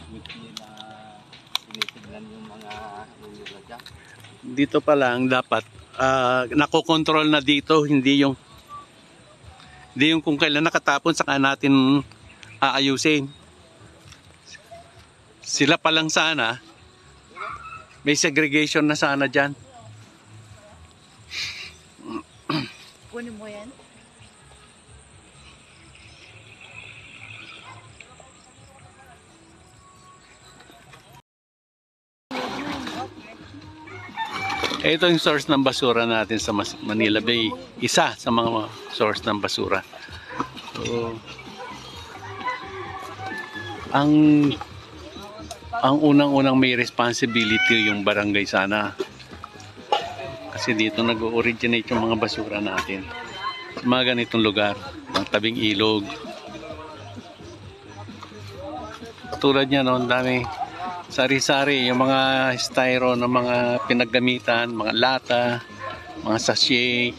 weekly na tinitignan yung mga nunula dyan. Dito pa lang dapat nakokontrol na dito, hindi yung kung kailan nakatapon saka natin aayusin. Sila pa lang sana may segregation na sana dyan. Kunin mo yan. Ito yung source ng basura natin sa Manila Bay. Isa sa mga source ng basura. So, ang unang-unang may responsibility yung barangay sana. Kasi dito nag-originate yung mga basura natin. Sa mga ganitong lugar, ng tabing ilog. Tulad niya noon, dami sari-sari, yung mga styro ng mga pinaggamitan, mga lata, mga sachet.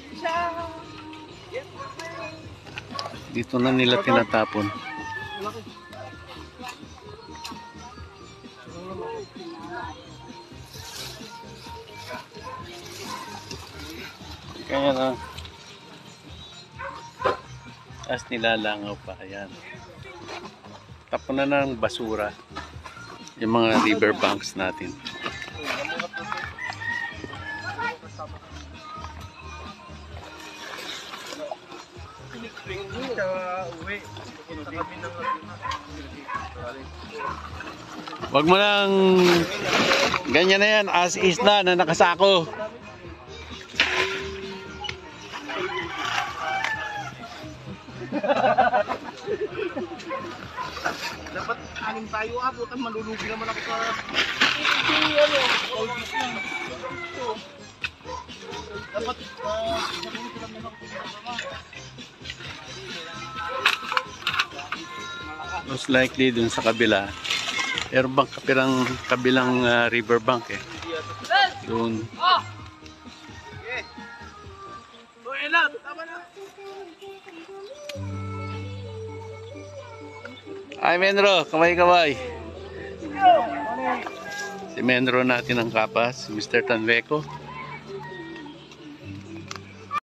Dito na nila tinatapon. Kaya na, as nilalangaw pa, ayan. Tapon na ng basura yung mga river banks natin. Wag mo lang ganyan na yan, as is na nakasako. Dapat anim tayo abutan, malulugi naman ako sa all this lang. Dapat sabihin ko lang naman Most likely dun sa kabila, airbank kabilang riverbank eh. Doon. Ay Menro, kamay-kamay. Si Menro natin ang kapas, Mr. Tanveco.